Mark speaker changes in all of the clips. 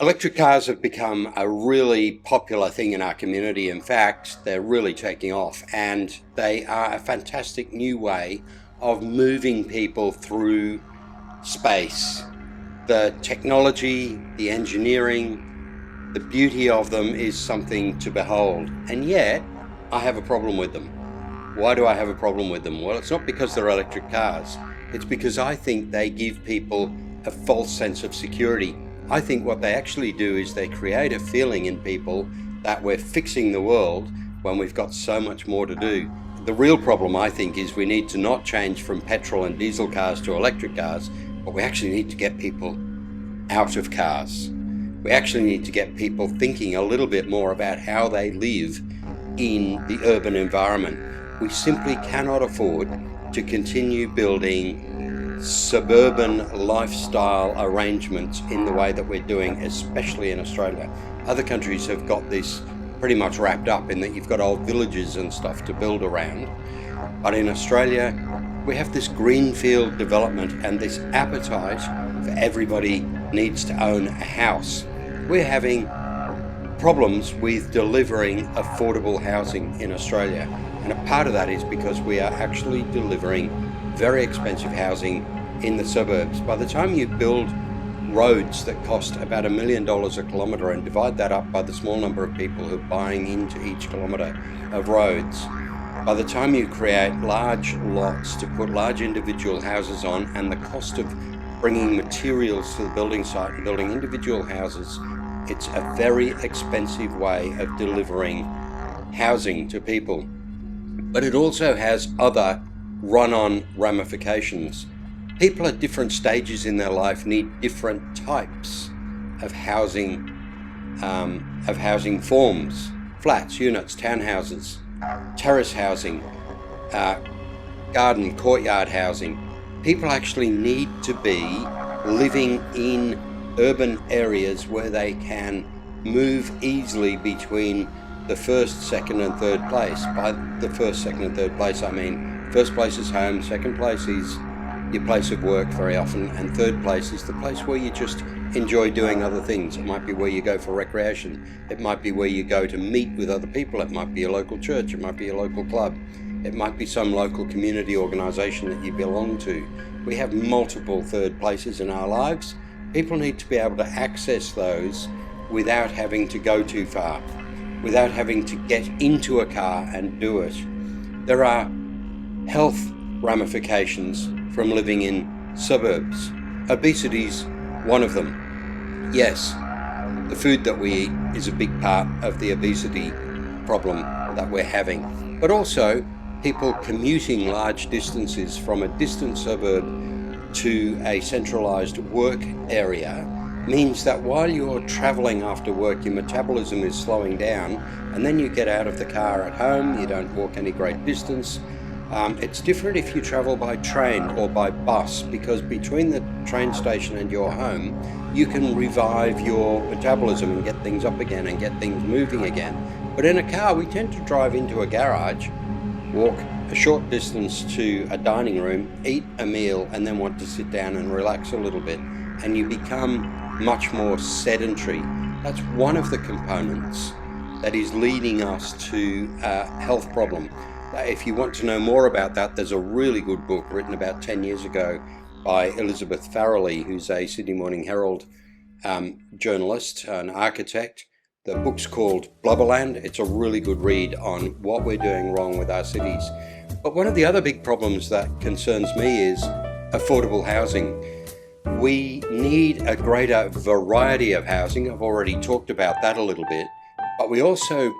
Speaker 1: Electric cars have become a really popular thing in our community. In fact, they're really taking off, and they are a fantastic new way of moving people through space. The technology, the engineering, the beauty of them is something to behold. And yet, I have a problem with them. Why do I have a problem with them? Well, it's not because they're electric cars. It's because I think they give people a false sense of security. I think what they actually do is they create a feeling in people that we're fixing the world when we've got so much more to do. The real problem, I think, is we need to not change from petrol and diesel cars to electric cars, but we actually need to get people out of cars. We actually need to get people thinking a little bit more about how they live in the urban environment. We simply cannot afford to continue building suburban lifestyle arrangements in the way that we're doing, especially in Australia. Other countries have got this pretty much wrapped up in that you've got old villages and stuff to build around. But in Australia, we have this greenfield development and this appetite for everybody needs to own a house. We're having problems with delivering affordable housing in Australia. And a part of that is because we are actually delivering very expensive housing in the suburbs. By the time you build roads that cost about $1 million a kilometre and divide that up by the small number of people who are buying into each kilometre of roads, by the time you create large lots to put large individual houses on, and the cost of bringing materials to the building site and building individual houses, it's a very expensive way of delivering housing to people. But it also has other run-on ramifications. People at different stages in their life need different types of housing forms: flats, units, townhouses, terrace housing, garden, courtyard housing. People actually need to be living in urban areas where they can move easily between the first, second and third place. By the first, second and third place, I mean first place is home, second place is your place of work very often, and third place is the place where you just enjoy doing other things. It might be where you go for recreation. It might be where you go to meet with other people. It might be a local church. It might be a local club. It might be some local community organisation that you belong to. We have multiple third places in our lives. People need to be able to access those without having to go too far, without having to get into a car and do it. There are health ramifications from living in suburbs. Obesity's one of them. Yes, the food that we eat is a big part of the obesity problem that we're having. But also, people commuting large distances from a distant suburb to a centralised work area means that while you're travelling after work, your metabolism is slowing down, and then you get out of the car at home, you don't walk any great distance. It's different if you travel by train or by bus, because between the train station and your home, you can revive your metabolism and get things up again and get things moving again. But in a car, we tend to drive into a garage, walk a short distance to a dining room, eat a meal, and then want to sit down and relax a little bit. And you become much more sedentary. That's one of the components that is leading us to a health problem. If you want to know more about that, there's a really good book written about 10 years ago by Elizabeth Farrelly, who's a Sydney Morning Herald journalist, an architect. The book's called Blubberland. It's a really good read on what we're doing wrong with our cities. But one of the other big problems that concerns me is affordable housing. We need a greater variety of housing. I've already talked about that a little bit. But we also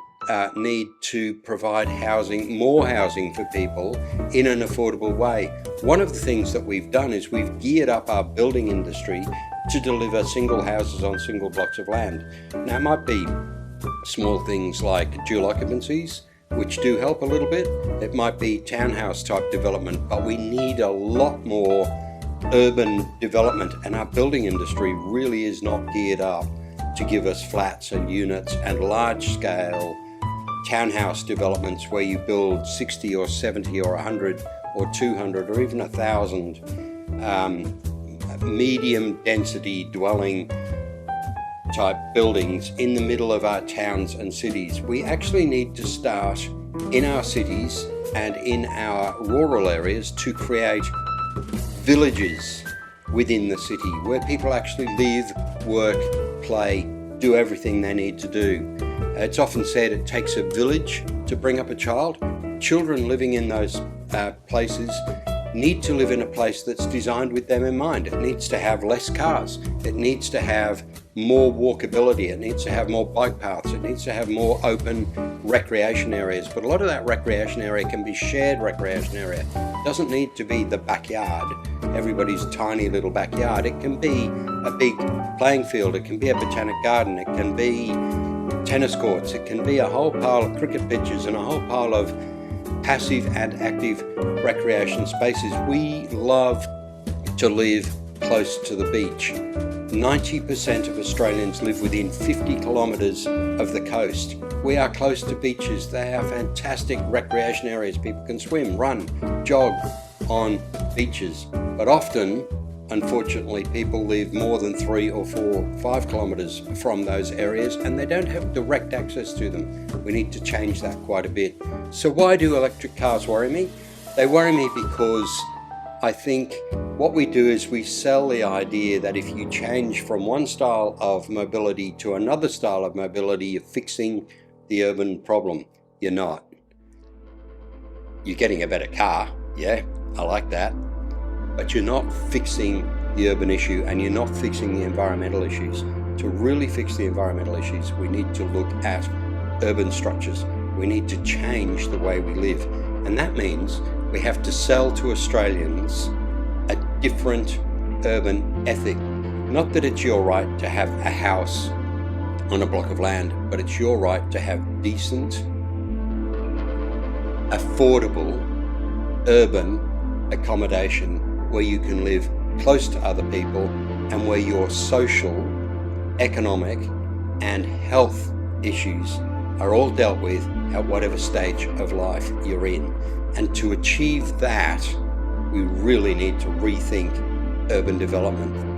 Speaker 1: need to provide housing, more housing for people in an affordable way. One of the things that we've done is we've geared up our building industry to deliver single houses on single blocks of land. Now, it might be small things like dual occupancies, which do help a little bit. It might be townhouse type development, but we need a lot more urban development, and our building industry really is not geared up to give us flats and units and large scale townhouse developments where you build 60 or 70 or 100 or 200 or even 1,000 medium density dwelling type buildings in the middle of our towns and cities. We actually need to start in our cities and in our rural areas to create villages within the city where people actually live, work, play, do everything they need to do. It's often said it takes a village to bring up a child. Children living in those places need to live in a place that's designed with them in mind. It needs to have less cars. It needs to have more walkability. It needs to have more bike paths. It needs to have more open recreation areas. But a lot of that recreation area can be shared recreation area. It doesn't need to be the backyard, everybody's tiny little backyard. It can be a big playing field. It can be a botanic garden. It can be tennis courts. It can be a whole pile of cricket pitches and a whole pile of passive and active recreation spaces. We love to live close to the beach. 90% of Australians live within 50 kilometres of the coast. We are close to beaches. They are fantastic recreation areas. People can swim, run, jog on beaches. But often, unfortunately, people live more than 3 or 4, 5 kilometres from those areas and they don't have direct access to them. We need to change that quite a bit. So why do electric cars worry me? They worry me because I think what we do is we sell the idea that if you change from one style of mobility to another style of mobility, you're fixing the urban problem. You're not. You're getting a better car. Yeah, I like that. But you're not fixing the urban issue and you're not fixing the environmental issues. To really fix the environmental issues, we need to look at urban structures. We need to change the way we live. And that means we have to sell to Australians a different urban ethic. Not that it's your right to have a house on a block of land, but it's your right to have decent, affordable, urban accommodation where you can live close to other people and where your social, economic, and health issues are all dealt with at whatever stage of life you're in. And to achieve that, we really need to rethink urban development.